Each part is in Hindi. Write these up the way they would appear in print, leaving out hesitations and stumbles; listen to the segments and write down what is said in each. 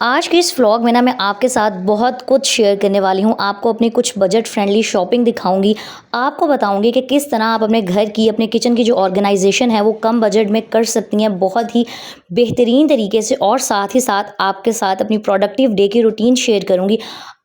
आज के इस व्लॉग में ना मैं आपके साथ बहुत कुछ शेयर करने वाली हूँ। आपको अपनी कुछ बजट फ्रेंडली शॉपिंग दिखाऊंगी। आपको बताऊंगी कि किस तरह आप अपने घर की अपने किचन की जो ऑर्गेनाइजेशन है वो कम बजट में कर सकती हैं बहुत ही बेहतरीन तरीके से। और साथ ही साथ आपके साथ अपनी प्रोडक्टिव डे की रूटीन शेयर करूँगी।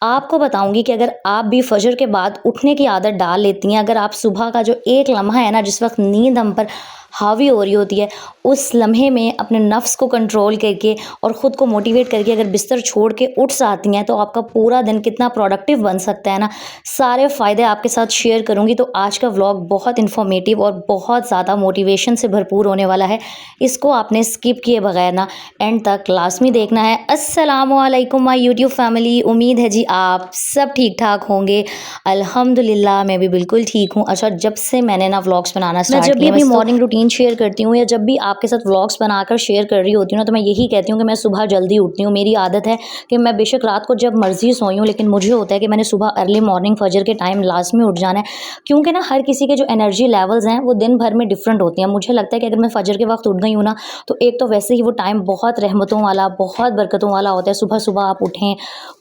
आपको बताऊंगी कि अगर आप भी फजर के बाद उठने की आदत डाल लेती हैं, अगर आप सुबह का जो एक लम्हा है ना, जिस वक्त नींद हम पर हावी हो रही होती है, उस लम्हे में अपने नफ्स को कंट्रोल करके और ख़ुद को मोटिवेट करके अगर बिस्तर छोड़ के उठ जाती हैं, तो आपका पूरा दिन कितना प्रोडक्टिव बन सकता है ना। सारे फ़ायदे आपके साथ शेयर करूँगी। तो आज का व्लॉग बहुत इन्फॉर्मेटिव और बहुत ज़्यादा मोटिवेशन से भरपूर होने वाला है। इसको आपने स्किप किए बगैर ना एंड तक लाज़मी देखना है। अस्सलामु अलैकुम माय यूट्यूब फैमिली। उम्मीद है जी आप सब ठीक ठाक होंगे। अल्हम्दुलिल्लाह मैं भी बिल्कुल ठीक हूँ। अच्छा, जब से मैंने ना व्लॉग्स बनाना स्टार्ट किया, जब भी अपनी मॉर्निंग रूटीन शेयर करती हूँ या जब भी आपके साथ व्लॉग्स बनाकर शेयर कर रही होती हूँ ना, तो मैं यही कहती हूँ कि मैं सुबह जल्दी उठती हूँ। मेरी आदत है कि मैं बेशक रात को जब मर्जी सोई हूँ, लेकिन मुझे होता है कि मैंने सुबह अर्ली मॉर्निंग फजर के टाइम लाजमी उठ जाना है। क्योंकि ना हर किसी के जो एनर्जी लेवल्स हैं वो दिन भर में डिफरेंट होती हैं। मुझे लगता है कि अगर मैं फजर के वक्त उठ गई हूँ ना, तो एक तो वैसे ही वो टाइम बहुत रहमतों वाला, बहुत बरकतों वाला होता है। सुबह सुबह आप उठें,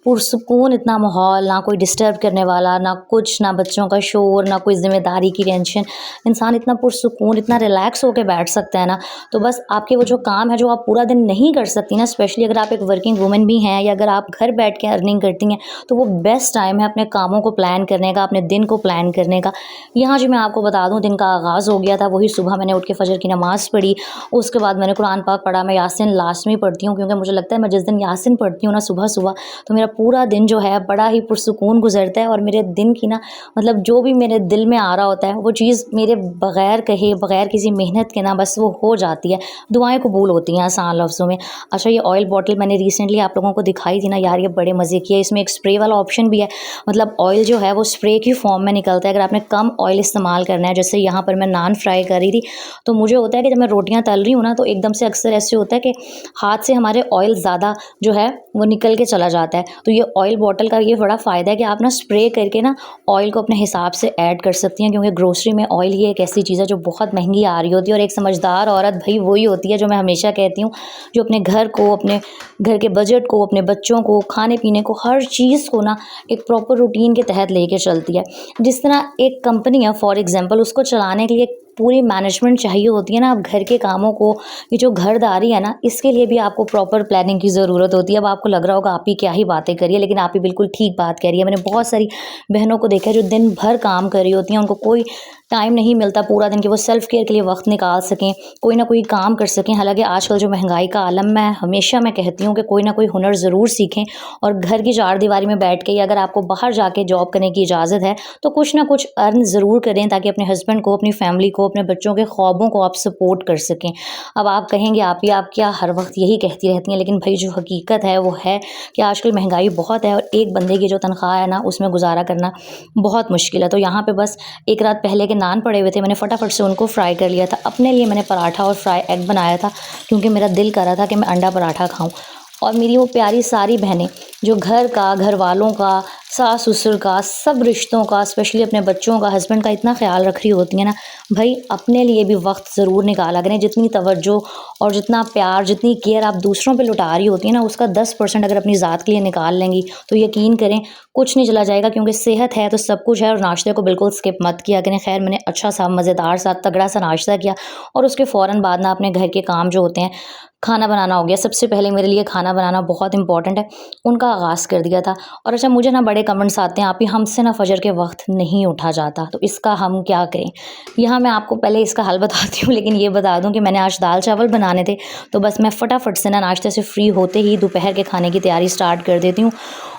पुरसुकून इतना माहौल, ना कोई डिस्टर्ब करने वाला, ना कुछ, ना बच्चों का शोर, ना कोई जिम्मेदारी की टेंशन। इंसान इतना पुरसुकून, इतना रिलैक्स होकर बैठ सकता है ना। तो बस आपके वो जो काम है जो आप पूरा दिन नहीं कर सकती ना, स्पेशली अगर आप एक वर्किंग वूमेन भी हैं या अगर आप घर बैठ के अर्निंग करती हैं, तो वो बेस्ट टाइम है अपने कामों को प्लान करने का, अपने दिन को प्लान करने का। यहाँ जी मैं आपको बता दूँ, दिन का आगाज़ हो गया था। वही सुबह मैंने उठ के फजर की नमाज़ पढ़ी, उसके बाद मैंने कुरान पाक पढ़ा। मैं यासीन लाज़मी पढ़ती हूँ, क्योंकि मुझे लगता है मैं जिस दिन यासीन पढ़ती हूँ ना सुबह सुबह, तो मेरा पूरा दिन जो है बड़ा ही पुरसुकून गुजरता है। और मेरे दिन की ना, मतलब जो भी मेरे दिल में आ रहा होता है वो चीज़ मेरे बग़ैर कहे, बग़ैर किसी मेहनत के ना बस वो हो जाती है। दुआएं कबूल होती हैं आसान लफ्ज़ों में। अच्छा, ये ऑयल बॉटल मैंने रिसेंटली आप लोगों को दिखाई थी ना यार, ये बड़े मज़े की है। इसमें एक स्प्रे वाला ऑप्शन भी है, मतलब ऑयल जो है वो स्प्रे की फॉर्म में निकलता है। अगर आपने कम ऑयल इस्तेमाल करना है, जैसे यहाँ पर मैं नान फ्राई कर रही थी, तो मुझे होता है कि जब मैं रोटियाँ तल रही हूँ ना, तो एकदम से अक्सर ऐसे होता है कि हाथ से हमारे ऑयल ज़्यादा जो है वो निकल के चला जाता है। तो ये ऑयल बॉटल का ये बड़ा फ़ायदा है कि आप ना स्प्रे करके ना ऑयल को अपने हिसाब से ऐड कर सकती हैं। क्योंकि ग्रोसरी में ऑयल ही एक ऐसी चीज़ है जो बहुत महंगी आ रही होती है। और एक समझदार औरत भाई वही होती है, जो मैं हमेशा कहती हूँ, जो अपने घर को, अपने घर के बजट को, अपने बच्चों को, खाने पीने को, हर चीज़ को ना एक प्रॉपर रूटीन के तहत लेके चलती है। जिस तरह एक कंपनी है फॉर एग्जांपल, उसको चलाने के लिए पूरी मैनेजमेंट चाहिए होती है ना। अब घर के कामों को, ये जो घरदारी है ना, इसके लिए भी आपको प्रॉपर प्लानिंग की ज़रूरत होती है। अब आपको लग रहा होगा आप ही क्या ही बातें करिए, लेकिन आप ही बिल्कुल ठीक बात कह रही है। मैंने बहुत सारी बहनों को देखा है जो दिन भर काम कर रही होती हैं, उनको कोई टाइम नहीं मिलता पूरा दिन कि वो सेल्फ़ केयर के लिए वक्त निकाल सकें, कोई ना कोई काम कर सकें। हालांकि आजकल जो महंगाई का आलम, मैं हमेशा मैं कहती हूँ कि कोई ना कोई हुनर ज़रूर सीखें। और घर की चार दीवारी में बैठ के, या अगर आपको बाहर जाके जॉब करने की इजाज़त है, तो कुछ ना कुछ अर्न ज़रूर करें, ताकि अपने हस्बैंड को, अपनी फैमिली को, अपने बच्चों के ख्वाबों को आप सपोर्ट कर सकें। अब आप कहेंगे आप ही आप क्या हर वक्त यही कहती रहती हैं, लेकिन भाई जो हकीकत है वो है कि आजकल महंगाई बहुत है और एक बंदे की जो तनख्वाह है ना, उसमें गुजारा करना बहुत मुश्किल है। तो यहाँ पे बस एक रात पहले के नान पड़े हुए थे, मैंने फटाफट से उनको फ्राई कर लिया था। अपने लिए मैंने पराठा और फ्राई एग बनाया था, क्योंकि मेरा दिल कर रहा था कि मैं अंडा पराठा खाऊं। और मेरी वो प्यारी सारी बहनें जो घर का, घर वालों का, सास ससुर का, सब रिश्तों का, स्पेशली अपने बच्चों का, हस्बैंड का इतना ख्याल रख रही होती हैं ना, भाई अपने लिए भी वक्त ज़रूर निकाला करें। जितनी तवज्जो और जितना प्यार, जितनी केयर आप दूसरों पे लुटा रही होती है ना, उसका 10% अगर अपनी ज़ात के लिए निकाल लेंगी, तो यकीन करें कुछ नहीं चला जाएगा। क्योंकि सेहत है तो सब कुछ है। और नाश्ते को बिल्कुल स्किप मत किया करें। खैर, मैंने अच्छा सा, मज़ेदार सा, तगड़ा सा नाश्ता किया, और उसके फ़ौरन बाद ना अपने घर के काम जो होते हैं, खाना बनाना हो गया। सबसे पहले मेरे लिए खाना बनाना बहुत इंपॉर्टेंट है, उनका आगाज़ कर दिया था। और अच्छा, मुझे ना बड़े कमेंट्स आते हैं, आप ही हमसे ना फजर के वक्त नहीं उठा जाता, तो इसका हम क्या करें। यहाँ मैं आपको पहले इसका हल बताती हूँ, लेकिन ये बता दूँ कि मैंने आज दाल चावल बनाने थे, तो बस मैं फटाफट से ना नाश्ते से फ्री होते ही दोपहर के खाने की तैयारी स्टार्ट कर देती हूँ।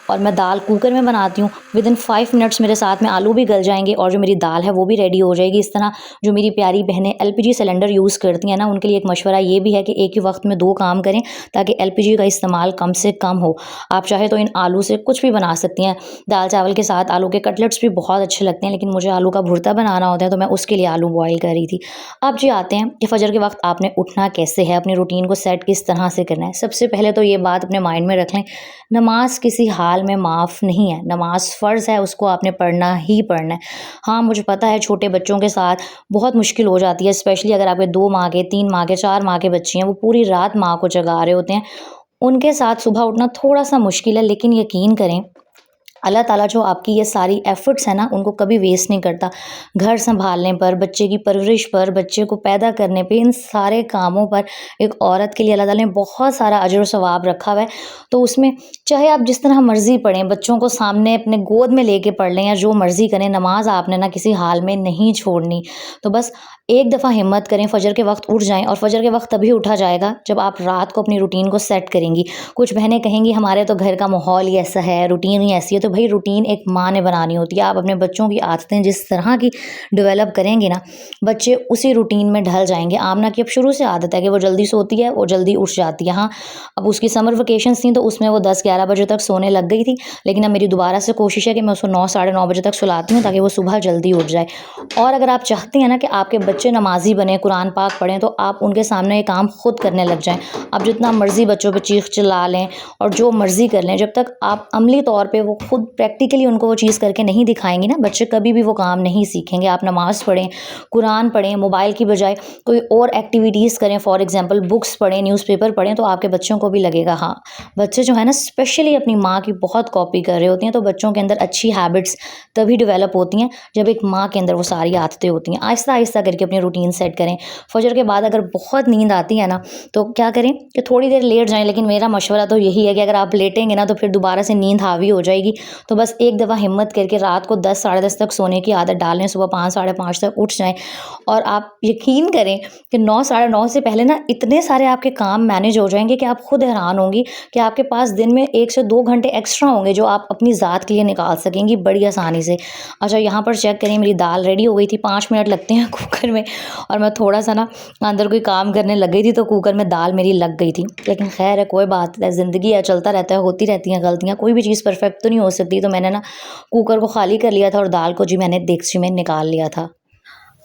और मैं दाल कुकर में बनाती हूँ। विदिन 5 मिनट्स मेरे साथ में आलू भी गल जाएंगे और जो मेरी दाल है वो भी रेडी हो जाएगी। इस तरह जो मेरी प्यारी बहनें एलपीजी सिलेंडर यूज़ करती हैं ना, उनके लिए एक मशवरा ये भी है कि एक ही वक्त में 2 काम करें, ताकि एलपीजी का इस्तेमाल कम से कम हो। आप चाहे तो इन आलू से कुछ भी बना सकती हैं। दाल चावल के साथ आलू के कटलेट्स भी बहुत अच्छे लगते हैं, लेकिन मुझे आलू का भुर्ता बनाना होता है, तो मैं उसके लिए आलू बॉयल कर रही थी। अब जी आते हैं कि फजर के वक्त आपने उठना कैसे है, अपनी रूटीन को सेट किस तरह से करना है। सबसे पहले तो ये बात अपने माइंड में रख लें, नमाज किसी हाल में माफ़ नहीं है। नमाज फ़र्ज़ है, उसको आपने पढ़ना ही पढ़ना है। हाँ, मुझे पता है छोटे बच्चों के साथ बहुत मुश्किल हो जाती है, स्पेशली अगर आपके 2 माह के, 3 माह के, 4 माह के बच्चे हैं, वो पूरी रात माँ को जगा रहे होते हैं। उनके साथ सुबह उठना थोड़ा-सा मुश्किल है, लेकिन यकीन करें अल्लाह ताला जो आपकी ये सारी एफ़र्ट्स हैं ना, उनको कभी वेस्ट नहीं करता। घर सँभालने पर, बच्चे की परवरिश पर, बच्चे को पैदा करने पे, इन सारे कामों पर एक औरत के लिए अल्लाह ताला ने बहुत सारा अजर और सवाब रखा हुआ है। तो उसमें चाहे आप जिस तरह मर्ज़ी पढ़ें, बच्चों को सामने अपने गोद में लेके पढ़ लें या जो मर्ज़ी करें, नमाज़ आपने ना किसी हाल में नहीं छोड़नी। तो बस एक दफ़ा हिम्मत करें, फ़जर के वक़्त उठ जाएँ, और फ़जर के वक़्त तभी उठा जाएगा जब आप रात को अपनी रूटीन को सेट करेंगी। कुछ बहनें कहेंगी हमारे तो घर का माहौल ही ऐसा है, रूटीन ही ऐसी है, तो भई रूटीन एक माँ ने बनानी होती है। आप अपने बच्चों की आदतें जिस तरह की डेवलप करेंगे ना, बच्चे उसी रूटीन में ढल जाएँगे। आमना की अब शुरू से आदत है कि वो जल्दी सोती है, वो जल्दी उठ जाती है। हाँ, अब उसकी समर वेकेशंस थी तो उसमें वो 10-11 बजे तक सोने लग गई थी, लेकिन अब मेरी दोबारा से कोशिश है कि मैं उसको 9 साढ़े 9 बजे तक सुलाती हूँ ताकि वो सुबह जल्दी उठ जाए। और अगर आप चाहती हैं ना कि आपके बच्चे नमाज़ी बने, कुरान पाक पढ़ें, तो आप उनके सामने ये काम खुद करने लग जाएँ। आप जितना मर्ज़ी बच्चों पे चीख चिल्ला लें और जो मर्ज़ी कर लें, जब तक आप अमली तौर पे वो खुद प्रैक्टिकली उनको वो चीज़ करके नहीं दिखाएँगी ना, बच्चे कभी भी वो काम नहीं सीखेंगे। आप नमाज़ पढ़ें, कुरान पढ़ें, मोबाइल की बजाय कोई और एक्टिविटीज़ करें, फॉर एग्ज़ाम्पल बुक्स पढ़ें, न्यूज़पेपर पढ़ें, तो आपके बच्चों को भी लगेगा हाँ, बच्चे जो है ना स्पेशली अपनी माँ की बहुत कॉपी कर रहे होते हैं। तो बच्चों के अंदर अच्छी हैबिट्स तभी डेवलप होती हैं जब एक माँ के अंदर वो सारी आदतें होती हैं। आहिस्ता-आहिस्ता करके अपनी रूटीन सेट करें। फ़जर के बाद अगर बहुत नींद आती है ना, तो क्या करें कि थोड़ी देर लेट जाएँ, लेकिन मेरा मशवरा तो यही है कि अगर आप लेटेंगे ना तो फिर दोबारा से नींद हावी हो जाएगी। तो बस एक दफ़ा हिम्मत करके रात को 10 साढ़े 10 तक सोने की आदत डाल लें, सुबह 5 साढ़े 5 तक उठ जाएँ, और आप यकीन करें कि 9 साढ़े 9 से पहले ना इतने सारे आपके काम मैनेज हो जाएँगे कि आप खुद हैरान होंगी कि आपके पास दिन में 1 से 2 घंटे एक्स्ट्रा होंगे जो आप अपनी ज़ात के लिए निकाल सकेंगी बड़ी आसानी से। अच्छा, यहाँ पर चेक करें, मेरी दाल रेडी हो गई थी, 5 मिनट लगते हैं कुकर में, और मैं थोड़ा-सा ना अंदर कोई काम करने लग गई थी तो कुकर में दाल मेरी लग गई थी। लेकिन ख़ैर है, कोई बात नहीं, ज़िंदगी है, चलता रहता है, होती रहती हैं गलतियाँ, कोई भी चीज़ परफेक्ट तो नहीं हो सकती। तो मैंने ना कुकर को खाली कर लिया था और दाल को जी मैंने देगची में निकाल लिया था।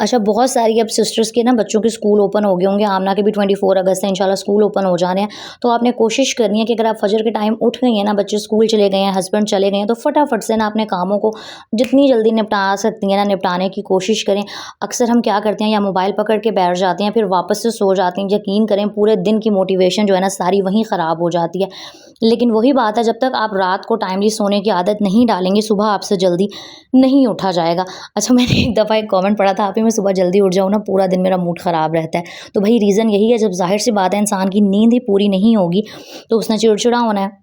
अच्छा, बहुत सारी अब सिस्टर्स के ना बच्चों के स्कूल ओपन हो गए होंगे, आमना के भी 24 अगस्त से इंशाल्लाह स्कूल ओपन हो जाने हैं। तो आपने कोशिश करनी है कि अगर आप फजर के टाइम उठ गई हैं ना, बच्चे स्कूल चले गए हैं, हस्बैंड चले गए हैं, तो फटाफट से ना अपने कामों को जितनी जल्दी निपटा सकती हैं ना, निपटाने की कोशिश करें। अक्सर हम क्या करते हैं, या मोबाइल पकड़ के बैठ जाते हैं, फिर वापस से सो जाते हैं। यकीन करें पूरे दिन की मोटिवेशन जो है ना सारी वहीं ख़राब हो जाती है। लेकिन वही बात है, जब तक आप रात को टाइमली सोने की आदत नहीं डालेंगे, सुबह आपसे जल्दी नहीं उठा जाएगा। अच्छा, मैंने एक दफ़ा एक कमेंट पढ़ा था, आप ही मैं सुबह जल्दी उठ जाऊँ ना, पूरा दिन मेरा मूड ख़राब रहता है। तो भई रीज़न यही है, जब ज़ाहिर-सी बात है इंसान की नींद ही पूरी नहीं होगी, तो उसने चिड़चिड़ा होना है,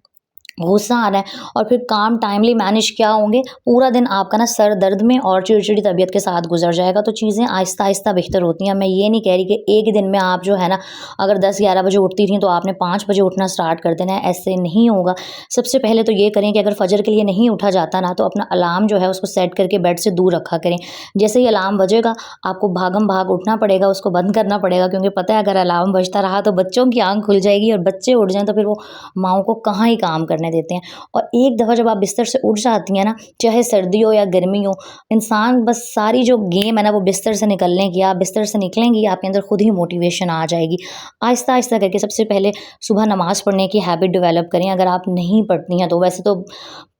गुस्सा आ रहा है, और फिर काम टाइमली मैनेज क्या होंगे, पूरा दिन आपका ना सर दर्द में और चिड़चिड़ी तबीयत के साथ गुजर जाएगा। तो चीज़ें आहिस्ता-आहिस्ता बेहतर होती हैं। मैं ये नहीं कह रही कि एक ही दिन में आप जो है ना, अगर 10-11 बजे उठती थीं तो आपने 5 बजे उठना स्टार्ट कर देना है, ऐसे नहीं होगा। सबसे पहले तो ये करें कि अगर फ़जर के लिए नहीं उठा जाता ना, तो अपना अलार्म जो है उसको सेट करके बेड से दूर रखा करें। जैसे ही अलार्म बजेगा, आपको भागम-भाग उठना पड़ेगा, उसको बंद करना पड़ेगा, क्योंकि पता है अगर अलार्म बजता रहा तो बच्चों की आँख खुल जाएगी, और बच्चे उठ जाएँ तो फिर वो माँओं को कहाँ ही काम करने देते हैं। और एक दफ़ा जब आप बिस्तर से उठ जाती हैं ना, चाहे सर्दी हो या गर्मी हो, इंसान बस सारी जो गेम है ना वो बिस्तर से निकलने की, आप बिस्तर से निकलेंगी, आपके अंदर खुद ही मोटिवेशन आ जाएगी। आहिस्ता-आहिस्ता करके सबसे पहले सुबह नमाज़ पढ़ने की हैबिट डेवलप करें। अगर आप नहीं पढ़ती हैं तो वैसे तो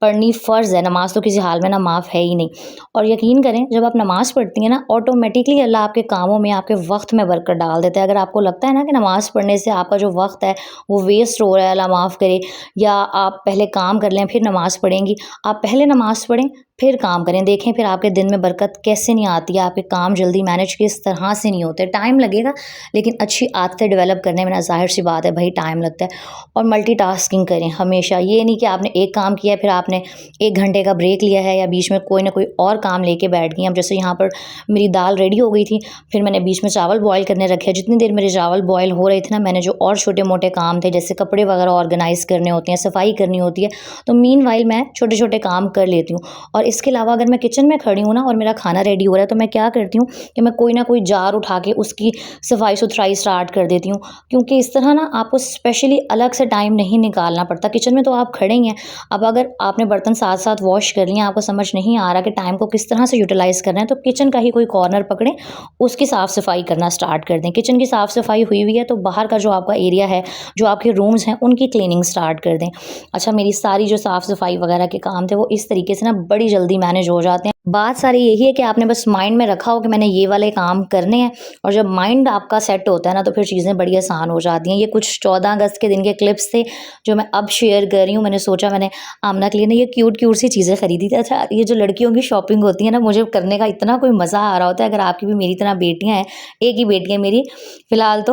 पढ़नी फ़र्ज़ है, नमाज़ तो किसी हाल में ना माफ़ है ही नहीं। और यकीन करें, जब आप नमाज़ पढ़ती हैं ना, ऑटोमेटिकली अल्लाह आपके कामों में, आपके वक़्त में बरकत डाल देता है। अगर आपको लगता है ना कि नमाज़ पढ़ने से आपका जो वक़्त है वो वेस्ट हो रहा है, अल्लाह माफ़ करे, या आप पहले काम कर लें फिर नमाज़ पढ़ेंगी, आप पहले नमाज़ पढ़ें फिर काम करें, देखें फिर आपके दिन में बरकत कैसे नहीं आती है, आपके काम जल्दी मैनेज किस तरह से नहीं होते। टाइम लगेगा, लेकिन अच्छी आदतें डेवलप करने में ना ज़ाहिर-सी बात है भई टाइम लगता है। और मल्टीटास्किंग करें हमेशा, ये नहीं कि आपने एक काम किया है फिर आपने 1 घंटे का ब्रेक लिया है या बीच में कोई ना कोई और काम लेके बैठ गई। अब जैसे यहाँ पर मेरी दाल रेडी हो गई थी, फिर मैंने बीच में चावल बॉयल करने रखे। जितनी देर मेरे चावल बॉयल हो रहे थे ना, मैंने जो और छोटे-मोटे काम थे, जैसे कपड़े वगैरह ऑर्गेनाइज़ करने होते हैं, सफाई करनी होती है, तो मीनवाइल मैं छोटे-छोटे काम कर लेती हूँ। और इसके अलावा अगर मैं किचन में खड़ी हूँ ना और मेरा खाना रेडी हो रहा है, तो मैं क्या करती हूँ कि मैं कोई ना कोई जार उठा के उसकी सफाई-सुथराई स्टार्ट कर देती हूँ, क्योंकि इस तरह ना आपको स्पेशली अलग से टाइम नहीं निकालना पड़ता। किचन में तो आप खड़े ही हैं, अब अगर आपने बर्तन साथ-साथ वॉश कर लिए, आपको समझ नहीं आ रहा कि टाइम को किस तरह से यूटिलाइज़ करना है, तो किचन का ही कोई कॉर्नर पकड़ें, उसकी साफ़-सफाई करना स्टार्ट कर दें। किचन की साफ़-सफाई हुई हुई है तो बाहर का जो आपका एरिया है, जो आपके रूम्स हैं, उनकी क्लीनिंग स्टार्ट कर दें। अच्छा, मेरी सारी जो साफ़-सफाई वगैरह के काम थे वो इस तरीके से ना बड़ी जल्दी मैनेज हो जाते हैं। बात सारी यही है कि आपने बस माइंड में रखा हो कि मैंने ये वाले काम करने हैं, और जब माइंड आपका सेट होता है ना, तो फिर चीज़ें बड़ी आसान हो जाती हैं। ये कुछ 14 अगस्त के दिन के क्लिप्स थे जो मैं अब शेयर कर रही हूँ। मैंने सोचा मैंने आमना के लिए ना ये क्यूट सी चीज़ें खरीदी थी। अच्छा, ये जो लड़कियों की शॉपिंग होती है ना, मुझे करने का इतना कोई मज़ा आ रहा होता है। अगर आपकी भी मेरी तरह बेटियाँ हैं, एक ही बेटी है मेरी फ़िलहाल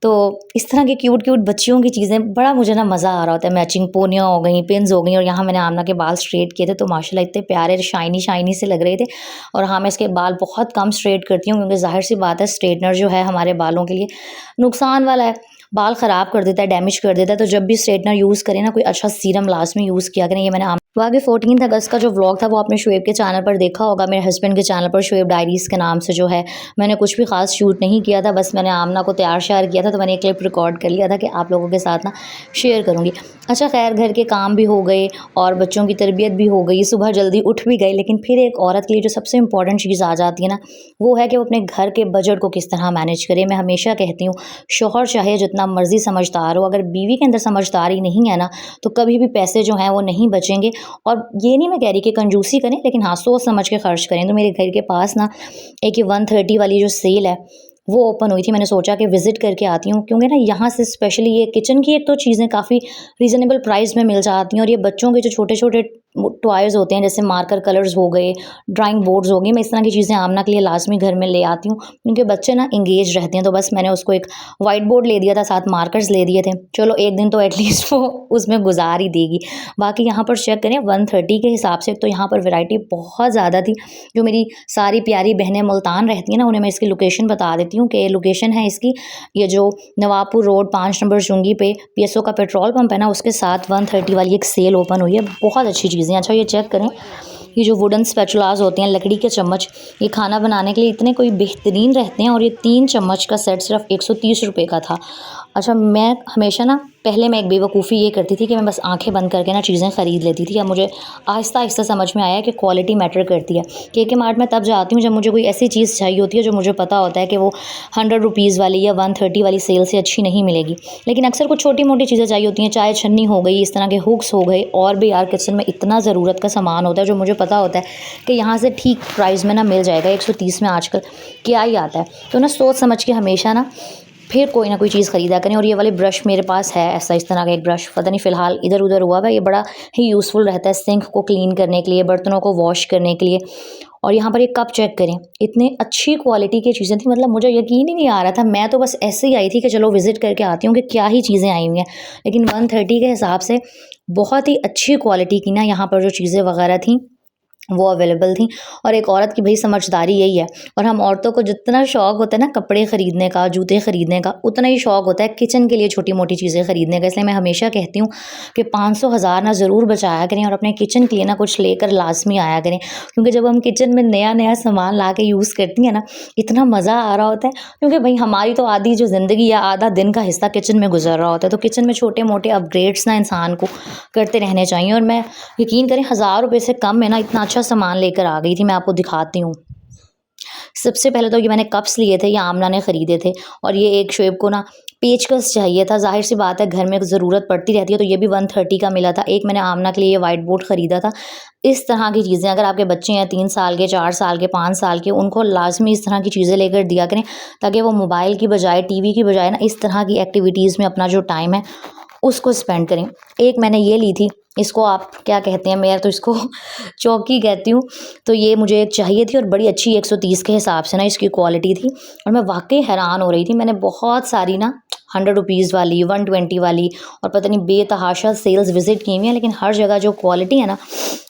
तो इस तरह की क्यूट बच्चियों की चीज़ें बड़ा मुझे ना मज़ा आ रहा होता है। मैचिंग पोनियाँ हो गई, पिन्स हो गई, और यहाँ मैंने आमना के बाल स्ट्रेट किए थे तो माशाल्लाह इतने प्यारे शाइनी से लग रहे थे। और हाँ, मैं इसके बाल बहुत कम स्ट्रेट करती हूँ, क्योंकि ज़ाहिर-सी बात है स्ट्रेटनर जो है हमारे बालों के लिए नुकसान वाला है। बाल ख़राब कर देता है, डैमेज कर देता है, तो जब भी स्ट्रेटनर यूज़ करें ना, कोई अच्छा सीरम लास्ट में यूज़ किया करें। ये मैंने बाकी 14 अगस्त का जो व्लॉग था वो आपने शुएब के चैनल पर देखा होगा, मेरे हस्बैंड के चैनल पर शुएब डायरीज़ के नाम से जो है। मैंने कुछ भी ख़ास शूट नहीं किया था, बस मैंने आमना को तैयार-श्यार किया था, तो मैंने एक क्लिप रिकॉर्ड कर लिया था कि आप लोगों के साथ ना शेयर करूँगी। अच्छा, खैर घर के काम भी हो गए और बच्चों की तरबियत भी हो गई, सुबह जल्दी उठ भी गए, लेकिन फिर एक औरत के लिए जो सबसे इम्पॉर्टेंट चीज़ आ जाती है ना, वो है कि वो अपने घर के बजट को किस तरह मैनेज करे। मैं हमेशा कहती हूँ, शौहर चाहे जितना मर्ज़ी समझदार हो, अगर बीवी के अंदर समझदारी नहीं है ना, तो कभी भी पैसे जो हैं वो नहीं बचेंगे। और ये नहीं मैं कह रही कि कंजूसी करें, लेकिन हाँ, सोच समझ के खर्च करें। तो मेरे घर के पास ना एक ये 130 वाली जो सेल है वो ओपन हुई थी। मैंने सोचा कि विज़िट करके आती हूँ, क्योंकि ना यहाँ से स्पेशली ये किचन की एक तो चीज़ें काफ़ी रीज़नेबल प्राइस में मिल जाती हैं, और ये बच्चों के जो छोटे-छोटे टॉयज़ होते हैं, जैसे मार्कर कलर्स हो गए, ड्राइंग बोर्ड्स हो गई, मैं इस तरह की चीज़ें आमना के लिए लाज़मी घर में ले आती हूँ, क्योंकि बच्चे ना एंगेज रहते हैं। तो बस मैंने उसको एक व्हाइट बोर्ड ले दिया था, साथ मार्कर्स ले दिए थे। चलो एक दिन तो एटलीस्ट वो उसमें गुज़ार ही देगी। बाकी यहाँ पर चेक करें 130 के हिसाब से, तो यहाँ पर वैरायटी बहुत ज़्यादा थी। जो मेरी सारी प्यारी बहनें मुल्तान रहती हैं ना, उन्हें मैं इसकी लोकेशन बता देती हूँ कि लोकेशन है इसकी, ये जो नवाबपुर रोड 5 नंबर चुंगी पे पीएसओ का पेट्रोल पंप है ना, उसके साथ 130 वाली एक सेल ओपन हुई है। बहुत अच्छी चीज़ें। अच्छा, ये चेक करें, ये जो वुडन स्पैचुलास होते हैं, लकड़ी के चम्मच, ये खाना बनाने के लिए इतने कोई बेहतरीन रहते हैं, और ये 3 चम्मच का सेट सिर्फ 130 रुपये का था। अच्छा, मैं हमेशा ना पहले मैं एक बेवकूफ़ी ये करती थी कि मैं बस आंखें बंद करके ना चीज़ें ख़रीद लेती थी। अब मुझे आहिस्ता समझ में आया कि क्वालिटी मैटर करती है। केके मार्ट में तब जाती हूँ जब मुझे कोई ऐसी चीज़ चाहिए होती है जो मुझे पता होता है कि वो 100 रुपीज़ वाली या 130 वाली सेल से अच्छी नहीं मिलेगी। लेकिन अक्सर कुछ छोटी-मोटी चीज़ें चाहिए होती हैं, चाय छन्नी हो गई, इस तरह के हुक्स हो गए, और भी यार किचन में इतना ज़रूरत का सामान होता है जो मुझे पता होता है कि यहाँ से ठीक प्राइस में ना मिल जाएगा। 130 में आजकल क्या ही आता है। तो ना सोच समझ के हमेशा ना फिर कोई ना कोई चीज़ ख़रीदा करें। और ये वाले ब्रश मेरे पास है, ऐसा इस तरह का एक ब्रश, पता नहीं फ़िलहाल इधर-उधर हुआ है। ये बड़ा ही यूज़फुल रहता है सिंक को क्लीन करने के लिए, बर्तनों को वॉश करने के लिए। और यहाँ पर ये कप चेक करें, इतने अच्छी क्वालिटी की चीज़ें थी, मतलब मुझे यकीन ही नहीं आ रहा था। मैं तो बस ऐसे ही आई थी कि चलो विज़िट करके आती हूँ कि क्या ही चीज़ें आई हुई हैं। लेकिन 130 के हिसाब से बहुत ही अच्छी क्वालिटी की ना यहाँ पर जो चीज़ें वग़ैरह थी वो अवेलेबल थी। और एक औरत की भाई समझदारी यही है। और हम औरतों को जितना शौक़ होता है ना कपड़े ख़रीदने का, जूते ख़रीदने का, उतना ही शौक़ होता है किचन के लिए छोटी-मोटी चीज़ें ख़रीदने का। इसलिए मैं हमेशा कहती हूँ कि 500 हज़ार ना ज़रूर बचाया करें, और अपने किचन के लिए ना कुछ लेकर लाज़मी आया करें। क्योंकि जब हम किचन में नया सामान ला के यूज़ करती हैं ना, इतना मज़ा आ रहा होता है, क्योंकि भाई हमारी तो आधी जो ज़िंदगी या आधा दिन का हिस्सा किचन में गुजर रहा होता है। तो किचन में छोटे-मोटे अपग्रेड्स ना इंसान को करते रहने चाहिए। और मैं यकीन करें 1000 रुपये से कम में ना इतना अच्छा सामान लेकर आ गई थी। मैं आपको दिखाती हूँ। सबसे पहले तो ये मैंने कप्स लिए थे, ये आमना ने ख़रीदे थे, और ये एक शुएब को ना पेचकस चाहिए था। ज़ाहिर-सी बात है घर में ज़रूरत पड़ती रहती है, तो ये भी 130 का मिला था। एक मैंने आमना के लिए ये व्हाइट बोर्ड ख़रीदा था। इस तरह की चीज़ें अगर आपके बच्चे हैं 3 साल के, 4 साल के, 5 साल के, उनको लाज़मी इस तरह की चीज़ें लेकर दिया करें, ताकि वो मोबाइल की बजाय, टीवी की बजाय ना इस तरह की एक्टिविटीज़ में अपना जो टाइम है उसको स्पेंड करें। एक मैंने ये ली थी, इसको आप क्या कहते हैं, मैं तो इसको चौकी कहती हूँ। तो ये मुझे चाहिए थी, और बड़ी अच्छी 130 के हिसाब से ना इसकी क्वालिटी थी, और मैं वाक़ई हैरान हो रही थी। मैंने बहुत सारी ना 100 रुपीज़ वाली, 120 वाली, और पता नहीं बेतहाशा सेल्स विज़िट की हुई हैं, लेकिन हर जगह जो क्वालिटी है ना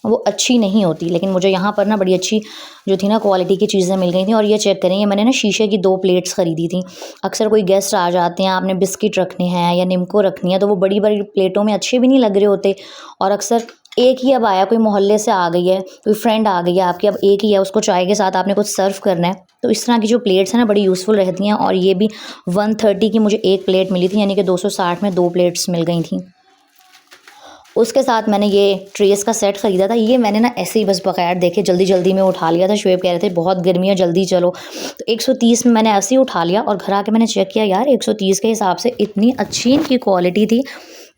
वो अच्छी नहीं होती। लेकिन मुझे यहाँ पर ना बड़ी अच्छी जो थी ना क्वालिटी की चीज़ें मिल गई थी। और ये चेक करें, ये मैंने ना शीशे की 2 प्लेट्स ख़रीदी थी। अक्सर कोई गेस्ट आ जाते हैं, आपने बिस्किट रखने हैं या निम्को रखनी है, तो वो बड़ी-बड़ी प्लेटों में अच्छे भी नहीं लग रहे होते। और अक्सर एक ही अब आया, कोई मोहल्ले से आ गई है, कोई फ्रेंड आ गई है आपकी, अब एक ही है, उसको चाय के साथ आपने कुछ सर्व करना है, तो इस तरह की जो प्लेट्स हैं ना बड़ी यूज़फुल रहती हैं। और ये भी 130 की मुझे एक प्लेट मिली थी, यानी कि 260 में 2 प्लेट्स मिल गई थी। उसके साथ मैंने ये ट्रेस का सेट ख़रीदा था। ये मैंने ना ऐसे ही बस बग़ैर देखे जल्दी में उठा लिया था। शुएब कह रहे थे बहुत गर्मी है, जल्दी चलो, तो 130 में मैंने ऐसे ही उठा लिया। और घर आके मैंने चेक किया, यार 130 के हिसाब से इतनी अच्छी इनकी क्वालिटी थी।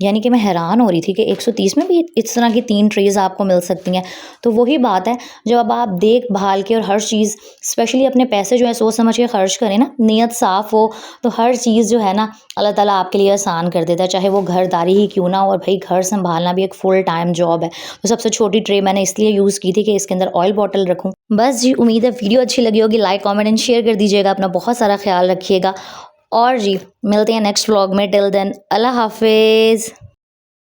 यानी कि मैं हैरान हो रही थी कि 130 में भी इस तरह की 3 ट्रेज़ आपको मिल सकती हैं। तो वही बात है, जब अब आप देख-भाल के और हर चीज़ स्पेशली अपने पैसे जो है सोच समझ के खर्च करें ना, नीयत साफ़ हो, तो हर चीज़ जो है ना अल्लाह ताला आपके लिए आसान कर देता है। चाहे वो घरदारी ही क्यों ना हो, और भई घर सँभालना भी एक फुल टाइम जॉब है। तो सबसे छोटी ट्रे मैंने इसलिए यूज़ की थी कि इसके अंदर ऑयल बॉटल रखूँ। बस जी, उम्मीद है वीडियो अच्छी लगी होगी। लाइक, कमेंट एंड शेयर कर दीजिएगा। अपना बहुत सारा ख़्याल रखिएगा। और जी, मिलते हैं नेक्स्ट व्लॉग में। टिल देन अल्लाह हाफ़िज़।